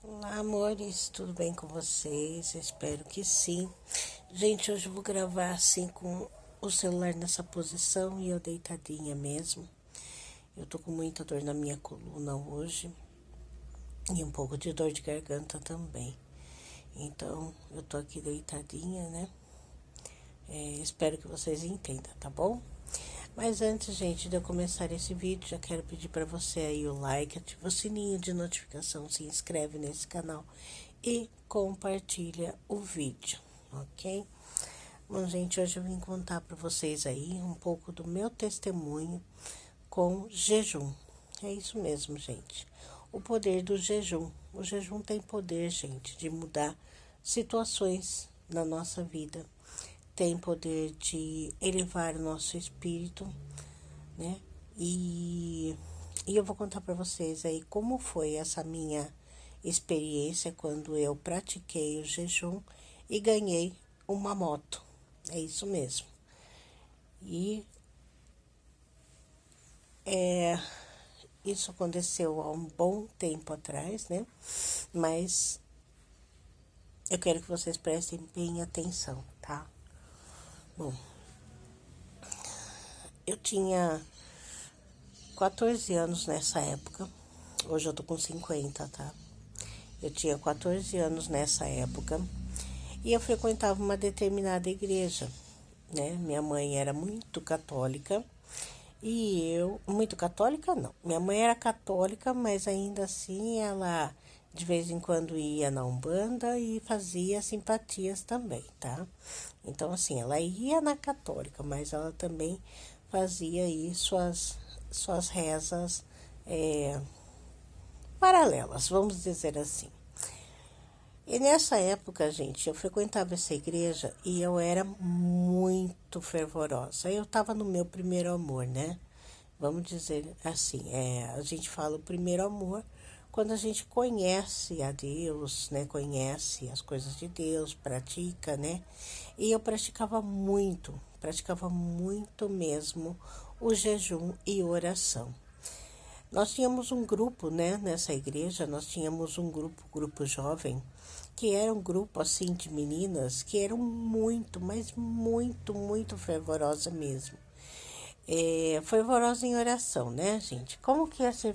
Olá, amores, tudo bem com vocês? Espero que sim. Gente, hoje eu vou gravar assim com o celular nessa posição e eu deitadinha mesmo. Eu tô com muita dor na minha coluna hoje e um pouco de dor de garganta também. Então, eu tô aqui deitadinha, né? Espero que vocês entendam, tá bom? Mas antes, gente, de eu começar esse vídeo, já quero pedir para você aí o like, ativa o sininho de notificação, se inscreve nesse canal e compartilha o vídeo, ok? Bom, gente, hoje eu vim contar para vocês aí um pouco do meu testemunho com jejum. É isso mesmo, gente. O poder do jejum. O jejum tem poder, gente, de mudar situações na nossa vida. Tem poder de elevar o nosso espírito, né? E eu vou contar para vocês aí como foi essa minha experiência quando eu pratiquei o jejum e ganhei uma moto. É isso mesmo. E isso aconteceu há um bom tempo atrás, né? Mas eu quero que vocês prestem bem atenção, tá? Bom, eu tinha 14 anos nessa época. Hoje eu tô com 50, tá? Eu tinha 14 anos nessa época e eu frequentava uma determinada igreja, né? Minha mãe era muito católica e eu... Muito católica, não. Minha mãe era católica, mas ainda assim ela de vez em quando ia na Umbanda e fazia simpatias também, tá? Então, assim, ela ia na católica, mas ela também fazia aí suas rezas paralelas, vamos dizer assim. E nessa época, gente, eu frequentava essa igreja e eu era muito fervorosa. Eu estava no meu primeiro amor, né? Vamos dizer assim, a gente fala o primeiro amor quando a gente conhece a Deus, né? Conhece as coisas de Deus, pratica, né? E eu praticava muito mesmo o jejum e oração. Nós tínhamos um grupo, né, nessa igreja, nós tínhamos um grupo jovem, que era um grupo, assim, de meninas que eram muito, mas muito fervorosa mesmo. Fervorosa em oração, né, gente? Como que é ser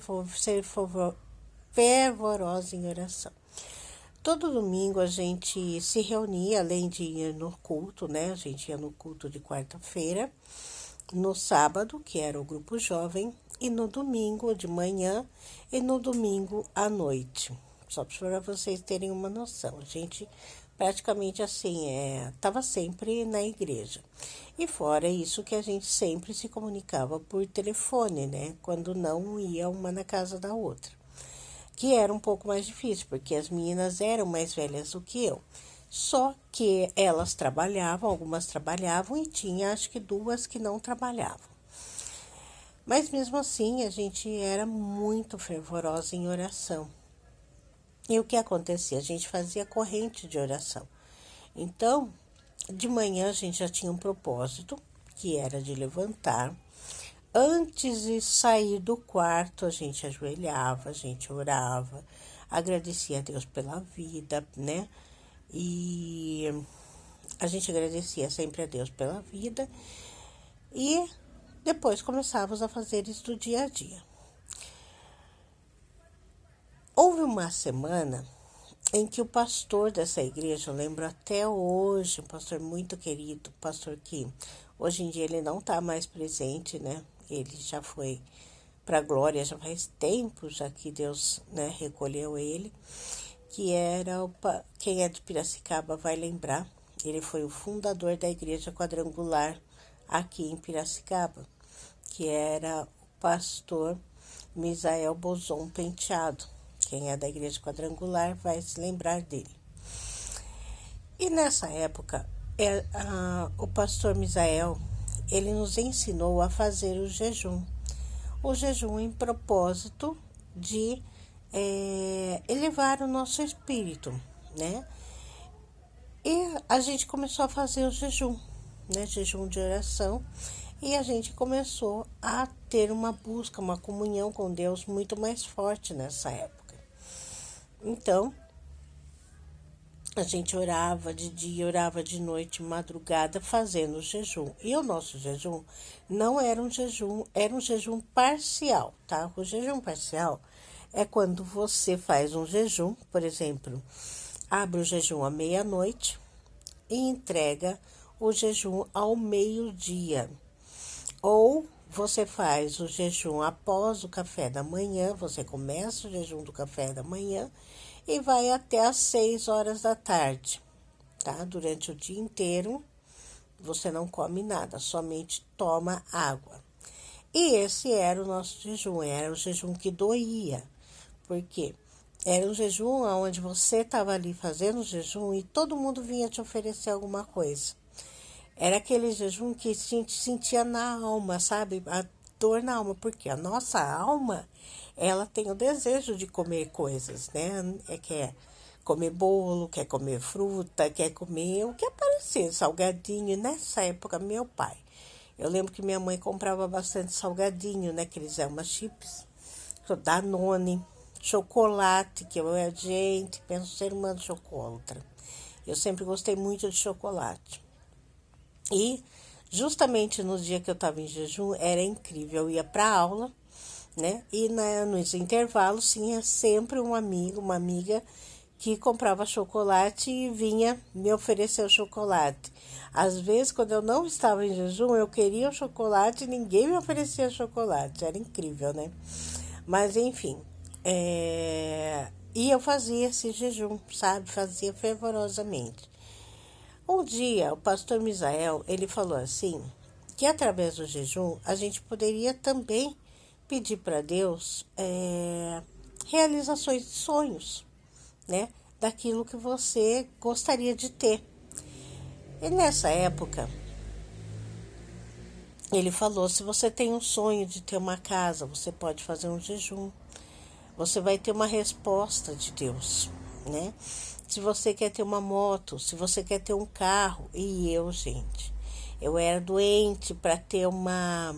fervorosa em oração? Todo domingo a gente se reunia, além de ir no culto, né? A gente ia no culto de quarta-feira, no sábado, que era o grupo jovem, e no domingo de manhã e no domingo à noite. Só para vocês terem uma noção. A gente praticamente assim, estava sempre na igreja. E fora isso que a gente sempre se comunicava por telefone, né? Quando não ia uma na casa da outra. Que era um pouco mais difícil, porque as meninas eram mais velhas do que eu. Só que elas trabalhavam, algumas trabalhavam e tinha acho que duas que não trabalhavam. Mas mesmo assim, a gente era muito fervorosa em oração. E o que acontecia? A gente fazia corrente de oração. Então, de manhã a gente já tinha um propósito, que era de levantar. Antes de sair do quarto, a gente ajoelhava, a gente orava, agradecia a Deus pela vida, né? E a gente agradecia sempre a Deus pela vida. E depois começávamos a fazer isso do dia a dia. Houve uma semana em que o pastor dessa igreja, eu lembro até hoje, um pastor muito querido, pastor que hoje em dia ele não está mais presente, né? Ele já foi para a glória, já faz tempo já que Deus, né, recolheu ele, que era quem é de Piracicaba vai lembrar, ele foi o fundador da igreja quadrangular aqui em Piracicaba, que era o pastor Misael Bozon Penteado. Quem é da igreja quadrangular vai se lembrar dele. E nessa época, o pastor Misael, ele nos ensinou a fazer o jejum. O jejum em propósito de elevar o nosso espírito, né? E a gente começou a fazer o jejum, né? Jejum de oração. E a gente começou a ter uma busca, uma comunhão com Deus muito mais forte nessa época. Então, a gente orava de dia, orava de noite, madrugada, fazendo jejum. E o nosso jejum não era um jejum parcial, tá? O jejum parcial é quando você faz um jejum, por exemplo, abre o jejum à meia-noite e entrega o jejum ao meio-dia. Ou você faz o jejum após o café da manhã, você começa o jejum do café da manhã e vai até às 6 horas da tarde, tá? Durante o dia inteiro você não come nada, somente toma água. E esse era o nosso jejum, era o jejum que doía. Por quê? Era um jejum onde você estava ali fazendo o jejum e todo mundo vinha te oferecer alguma coisa. Era aquele jejum que a gente sentia na alma, sabe? A dor na alma, porque a nossa alma, ela tem o desejo de comer coisas, né? Quer comer bolo, quer comer fruta, quer comer o que aparecer, salgadinho. Nessa época, meu pai. Eu lembro que minha mãe comprava bastante salgadinho, né? Aqueles Elma Chips, Danone, chocolate, que eu, gente, penso ser humano chocolatra. Eu sempre gostei muito de chocolate. E justamente no dia que eu estava em jejum, era incrível. Eu ia para aula, né? E nos intervalos tinha sempre um amigo, uma amiga que comprava chocolate e vinha me oferecer o chocolate. Às vezes, quando eu não estava em jejum, eu queria o chocolate e ninguém me oferecia chocolate. Era incrível, né? Mas, enfim. E eu fazia esse jejum, sabe? Fazia fervorosamente. Um dia, o pastor Misael, ele falou assim, que através do jejum, a gente poderia também pedir para Deus realizações de sonhos, né? Daquilo que você gostaria de ter. E nessa época, ele falou, se você tem um sonho de ter uma casa, você pode fazer um jejum. Você vai ter uma resposta de Deus, né? Se você quer ter uma moto, se você quer ter um carro. E eu, gente, eu era doente para ter uma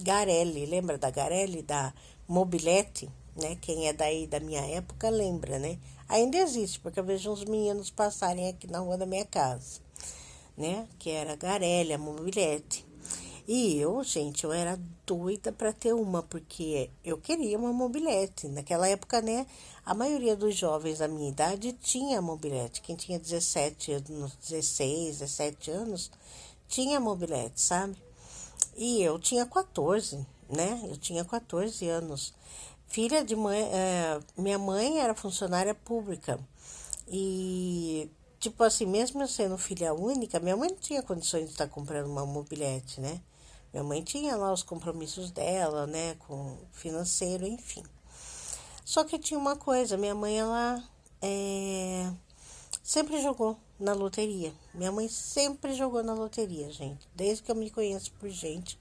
Garelli. Lembra da Garelli, da Mobilete, né? Quem é daí da minha época lembra, né? Ainda existe, porque eu vejo uns meninos passarem aqui na rua da minha casa, né? Que era a Garelli, a Mobilete. E eu, gente, eu era doida para ter uma, porque eu queria uma mobilete. Naquela época, né, a maioria dos jovens da minha idade tinha mobilete. Quem tinha 17 anos, 16, 17 anos, tinha mobilete, sabe? E eu tinha 14, né? Eu tinha 14 anos. Filha de mãe, minha mãe era funcionária pública. E, tipo assim, mesmo eu sendo filha única, minha mãe não tinha condições de estar comprando uma mobilete, né? Minha mãe tinha lá os compromissos dela, né, com financeiro, enfim. Só que tinha uma coisa, minha mãe, ela sempre jogou na loteria. Minha mãe sempre jogou na loteria, gente. Desde que eu me conheço por gente,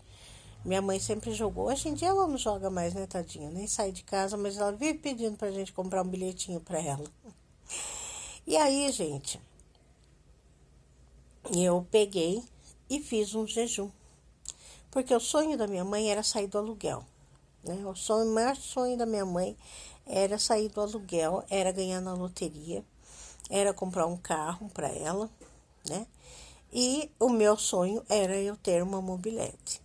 minha mãe sempre jogou. Hoje em dia ela não joga mais, né, tadinha? Nem sai de casa, mas ela vive pedindo pra gente comprar um bilhetinho pra ela. E aí, gente, eu peguei e fiz um jejum. Porque o sonho da minha mãe era sair do aluguel, né? O maior sonho da minha mãe era sair do aluguel, era ganhar na loteria, era comprar um carro para ela, né? E o meu sonho era eu ter uma mobilete.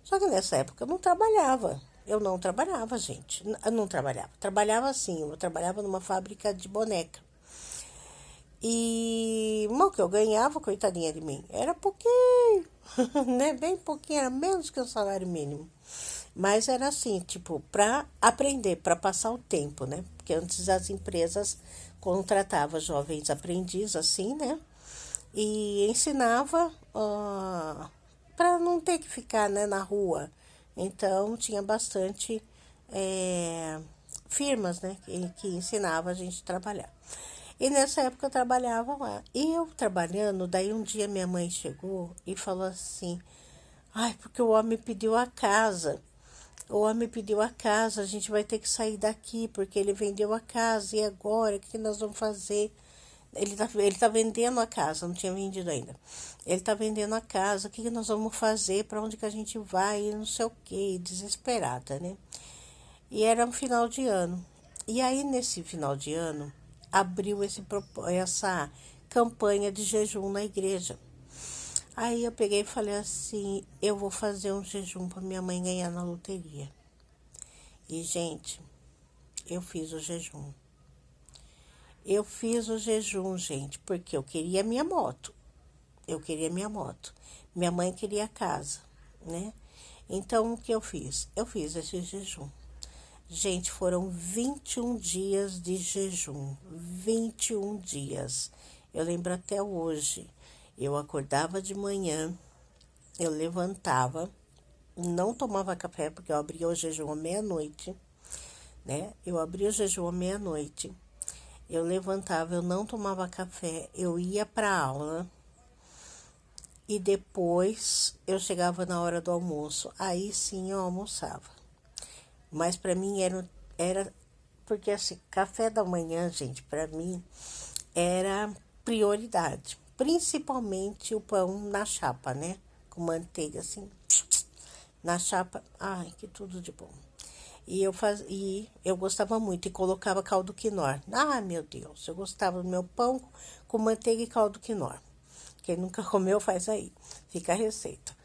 Só que nessa época eu não trabalhava. Eu não trabalhava, gente. Eu não trabalhava. Trabalhava assim, eu trabalhava numa fábrica de boneca. E o que eu ganhava, coitadinha de mim, era pouquinho, né? Bem pouquinho, era menos que o salário mínimo. Mas era assim, tipo, para aprender, para passar o tempo, né? Porque antes as empresas contratavam jovens aprendizes, assim, né? E ensinava para não ter que ficar, né, na rua. Então, tinha bastante firmas, né, que ensinavam a gente a trabalhar. E nessa época eu trabalhava lá. E eu trabalhando, daí um dia minha mãe chegou e falou assim: ai, porque o homem pediu a casa. O homem pediu a casa, a gente vai ter que sair daqui, porque ele vendeu a casa. E agora, o que nós vamos fazer? Ele tá vendendo a casa, não tinha vendido ainda. Ele tá vendendo a casa, o que nós vamos fazer? Para onde que a gente vai? E não sei o quê, desesperada, né? E era um final de ano. E aí, nesse final de ano, abriu essa campanha de jejum na igreja. Aí eu peguei e falei assim, eu vou fazer um jejum para minha mãe ganhar na loteria. E, gente, eu fiz o jejum. Eu fiz o jejum, gente, porque eu queria minha moto. Eu queria minha moto. Minha mãe queria a casa, né? Então, o que eu fiz? Eu fiz esse jejum. Gente, foram 21 dias de jejum. 21 dias. Eu lembro até hoje. Eu acordava de manhã, eu levantava, não tomava café, porque eu abria o jejum à meia-noite, né? Eu abria o jejum à meia-noite. Eu levantava, eu não tomava café, eu ia para a aula e depois eu chegava na hora do almoço. Aí sim eu almoçava. Mas para mim era porque assim, café da manhã, gente, para mim era prioridade. Principalmente o pão na chapa, né? Com manteiga assim, na chapa. Ai, que tudo de bom. E eu gostava muito e colocava caldo quinor. Ah, meu Deus, eu gostava do meu pão com manteiga e caldo quinor. Quem nunca comeu, faz aí. Fica a receita.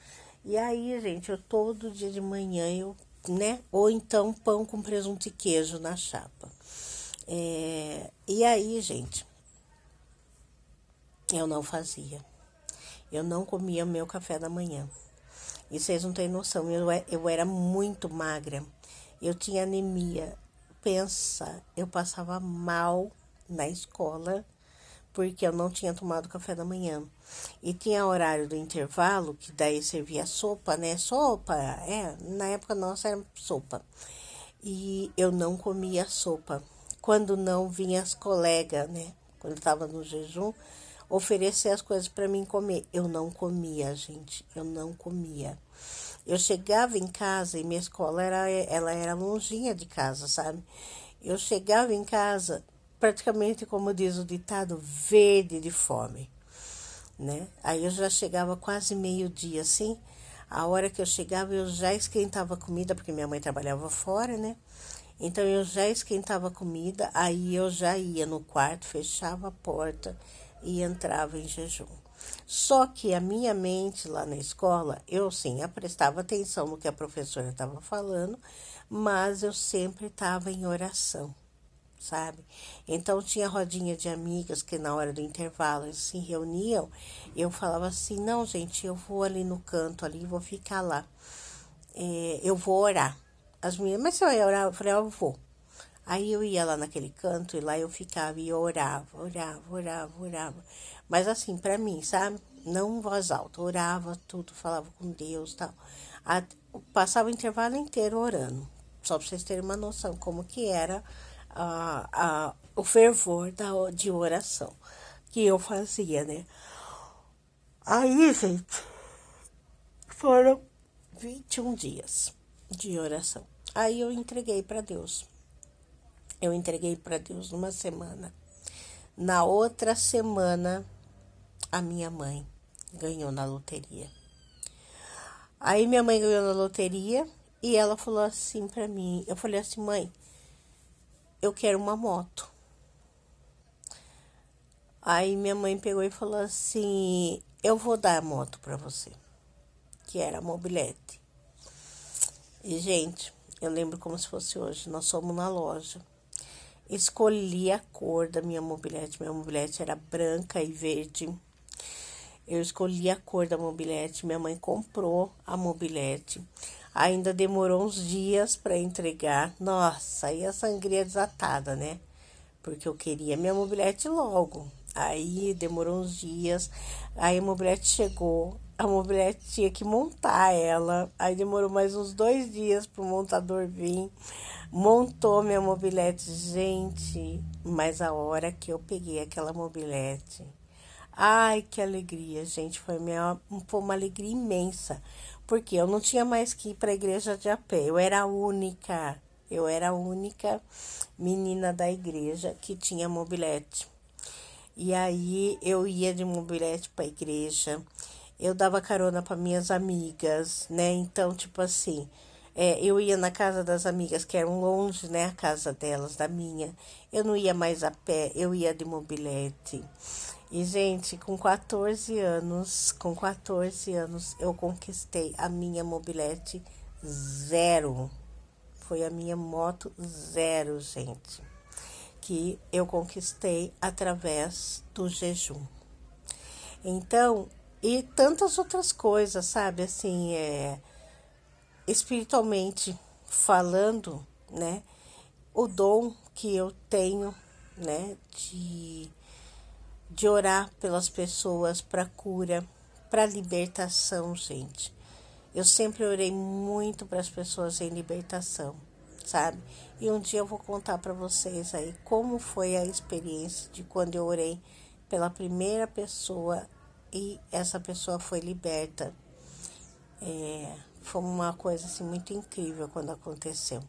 E aí, gente, eu todo dia de manhã, né? Ou então pão com presunto e queijo na chapa. E aí, gente, eu não fazia. Eu não comia meu café da manhã. E vocês não têm noção, eu era muito magra. Eu tinha anemia. Pensa, eu passava mal na escola porque eu não tinha tomado café da manhã. E tinha horário do intervalo, que daí servia sopa, né? Sopa, na época nossa era sopa. E eu não comia sopa. Quando não vinha as colegas, né? Quando eu tava no jejum, oferecer as coisas para mim comer. Eu não comia, gente. Eu não comia. Eu chegava em casa e minha escola ela era longinha de casa, sabe? Eu chegava em casa praticamente, como diz o ditado, verde de fome, né? Aí eu já chegava quase meio-dia, assim. A hora que eu chegava, eu já esquentava a comida, porque minha mãe trabalhava fora, né? Então eu já esquentava a comida, aí eu já ia no quarto, fechava a porta e entrava em jejum. Só que a minha mente lá na escola, eu sim, eu prestava atenção no que a professora estava falando, mas eu sempre estava em oração, sabe? Então tinha rodinha de amigas que na hora do intervalo eles se reuniam, eu falava assim, não, gente, eu vou ali no canto ali, vou ficar lá, eu vou orar. As meninas, mas você vai orar? Eu falei, eu vou. Aí eu ia lá naquele canto e lá eu ficava e eu orava. Mas assim, pra mim, sabe? Não em voz alta, orava tudo, falava com Deus e tal. Passava o intervalo inteiro orando. Só pra vocês terem uma noção como que era o fervor de oração que eu fazia, né? Aí, gente, foram 21 dias de oração. Aí eu entreguei para Deus. Eu entreguei para Deus numa semana. Na outra semana, a minha mãe ganhou na loteria. Aí minha mãe ganhou na loteria e ela falou assim para mim. Eu falei assim, mãe, eu quero uma moto. Aí minha mãe pegou e falou assim, eu vou dar a moto para você, que era a mobilete. E, gente, eu lembro como se fosse hoje. Nós fomos na loja. Escolhi a cor da minha mobilete. Minha mobilete era branca e verde. Eu escolhi a cor da mobilete. Minha mãe comprou a mobilete. Ainda demorou uns dias para entregar. Nossa, aí a sangria desatada, né? Porque eu queria minha mobilete logo. Aí demorou uns dias. Aí a mobilete chegou. A mobilete tinha que montar ela. Aí demorou mais uns 2 dias pro montador vir. Montou minha mobilete, gente. Mas a hora que eu peguei aquela mobilete, ai, que alegria, gente. Foi uma alegria imensa. Porque eu não tinha mais que ir para a igreja de a pé. Eu era a única. Eu era a única menina da igreja que tinha mobilete. E aí eu ia de mobilete para a igreja. Eu dava carona para minhas amigas, né? Então, tipo assim, Eu ia na casa das amigas que eram longe, né? A casa delas, da minha. Eu não ia mais a pé, eu ia de mobilete. E, gente, com 14 anos, eu conquistei a minha mobilete zero. Foi a minha moto zero, gente. Que eu conquistei através do jejum. Então, e tantas outras coisas, sabe? Assim, espiritualmente falando, né? O dom que eu tenho, né? De orar pelas pessoas para cura, para libertação, gente. Eu sempre orei muito para as pessoas em libertação, sabe? E um dia eu vou contar para vocês aí como foi a experiência de quando eu orei pela primeira pessoa e essa pessoa foi liberta. Foi uma coisa assim muito incrível quando aconteceu.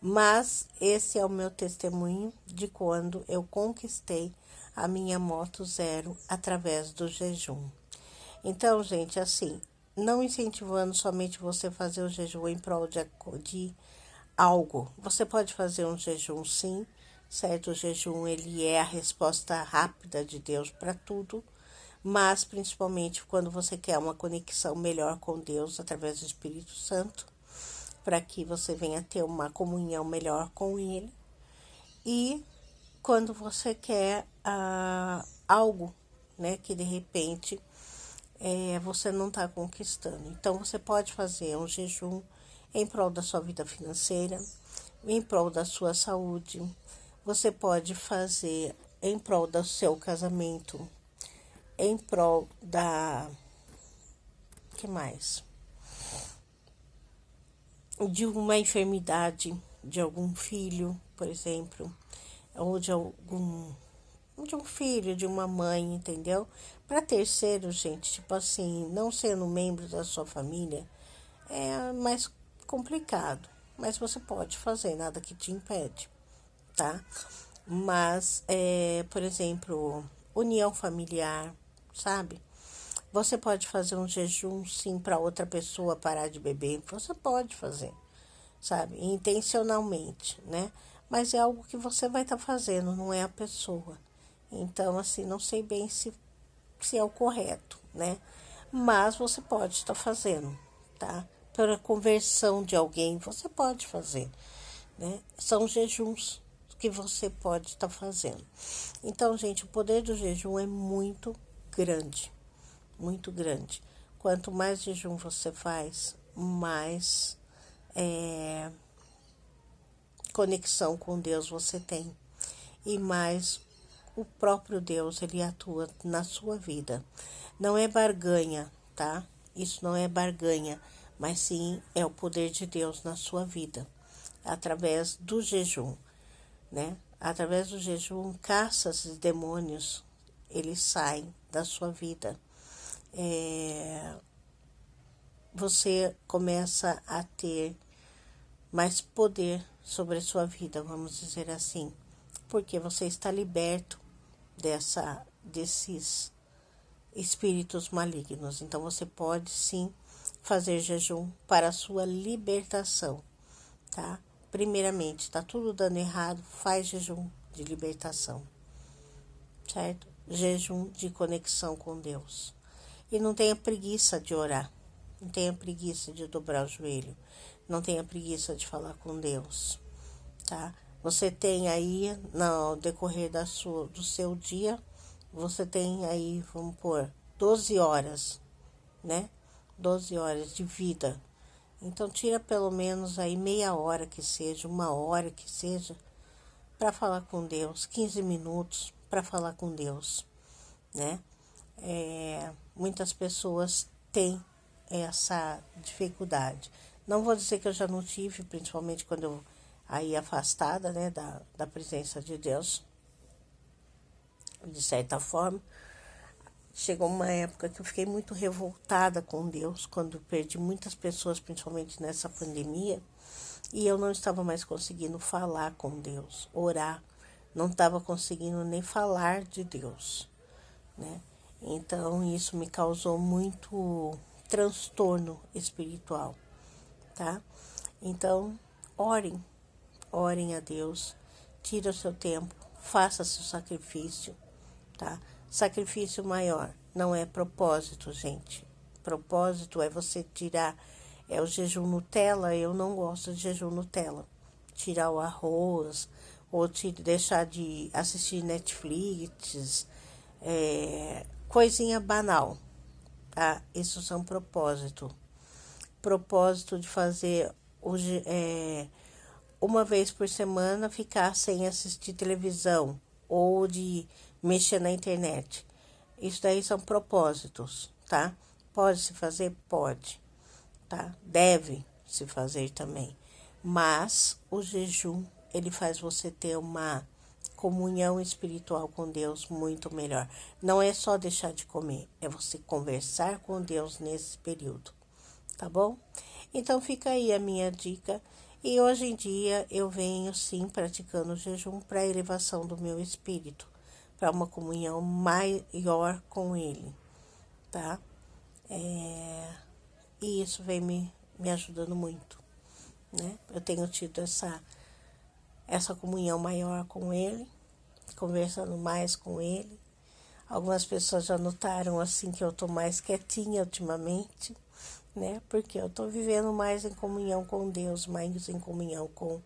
Mas esse é o meu testemunho de quando eu conquistei a minha moto zero através do jejum. Então, gente, assim, não incentivando somente você fazer o jejum em prol de algo. Você pode fazer um jejum, sim, certo? O jejum, ele é a resposta rápida de Deus para tudo, mas principalmente quando você quer uma conexão melhor com Deus através do Espírito Santo, para que você venha ter uma comunhão melhor com Ele. E quando você quer algo, né, que de repente você não está conquistando. Então, você pode fazer um jejum em prol da sua vida financeira, em prol da sua saúde. Você pode fazer em prol do seu casamento, em prol da... que mais? De uma enfermidade de algum filho, por exemplo, ou de um filho, de uma mãe, entendeu? Para terceiros, gente, tipo assim, não sendo membro da sua família, é mais complicado, mas você pode fazer, nada que te impede, tá? Mas, por exemplo, união familiar, sabe? Você pode fazer um jejum, sim, para outra pessoa parar de beber. Você pode fazer, sabe? Intencionalmente, né? Mas é algo que você vai estar fazendo, não é a pessoa. Então, assim, não sei bem se é o correto, né? Mas você pode estar fazendo, tá? Pela conversão de alguém, você pode fazer, né? São jejuns que você pode estar fazendo. Então, gente, o poder do jejum é muito grande, muito grande. Quanto mais jejum você faz, mais conexão com Deus você tem e mais o próprio Deus ele atua na sua vida. Não é barganha, tá? Isso não é barganha, mas sim é o poder de Deus na sua vida, através do jejum, né? Através do jejum, caças e demônios, eles saem da sua vida. Você começa a ter mais poder sobre a sua vida, vamos dizer assim, porque você está liberto desses espíritos malignos. Então você pode sim fazer jejum para a sua libertação, tá? Primeiramente, está tudo dando errado, faz jejum de libertação, certo? Jejum de conexão com Deus. E não tenha preguiça de orar, não tenha preguiça de dobrar o joelho, não tenha preguiça de falar com Deus, tá? Você tem aí, no decorrer do seu dia, você tem aí, vamos pôr, 12 horas, né? 12 horas de vida. Então, tira pelo menos aí meia hora que seja, uma hora que seja, para falar com Deus, 15 minutos para falar com Deus, né? Muitas pessoas têm essa dificuldade. Não vou dizer que eu já não tive, principalmente quando eu aí afastada, né, da presença de Deus, de certa forma. Chegou uma época que eu fiquei muito revoltada com Deus, quando perdi muitas pessoas, principalmente nessa pandemia, e eu não estava mais conseguindo falar com Deus, orar, não estava conseguindo nem falar de Deus, né? Então, isso me causou muito transtorno espiritual, tá? Então, orem, orem a Deus, tira o seu tempo, faça seu sacrifício, tá? Sacrifício maior, não é propósito, gente. Propósito é você tirar, é o jejum Nutella, eu não gosto de jejum Nutella. Tirar o arroz, ou deixar de assistir Netflix, coisinha banal, tá? Isso são propósito. Propósito de fazer uma vez por semana ficar sem assistir televisão ou de mexer na internet. Isso daí são propósitos, tá? Pode se fazer? Pode, tá? Deve se fazer também. Mas o jejum, ele faz você ter uma comunhão espiritual com Deus muito melhor. Não é só deixar de comer, é você conversar com Deus nesse período, tá bom? Então fica aí a minha dica. E hoje em dia eu venho sim praticando o jejum para a elevação do meu espírito, para uma comunhão maior com Ele, tá? E isso vem me ajudando muito, né? Eu tenho tido essa comunhão maior com Ele, conversando mais com Ele. Algumas pessoas já notaram assim que eu tô mais quietinha ultimamente, né? Porque eu tô vivendo mais em comunhão com Deus, mais em comunhão com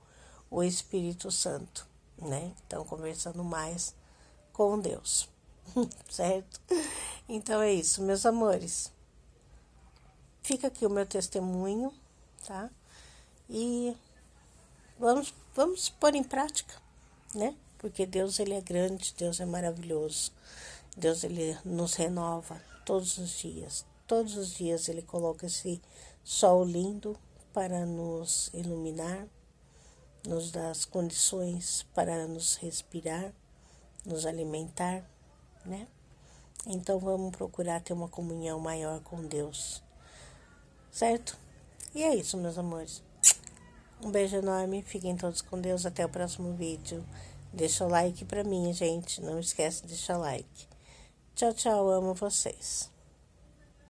o Espírito Santo, né? Então, conversando mais com Deus, certo? Então é isso, meus amores. Fica aqui o meu testemunho, tá? E vamos pôr em prática, né? Porque Deus, ele é grande, Deus é maravilhoso. Deus, ele nos renova todos os dias. Todos os dias ele coloca esse sol lindo para nos iluminar, nos dar as condições para nos respirar, nos alimentar, né? Então vamos procurar ter uma comunhão maior com Deus, certo? E é isso, meus amores. Um beijo enorme, fiquem todos com Deus, até o próximo vídeo. Deixa o like pra mim, gente, não esquece de deixar o like. Tchau, tchau, amo vocês.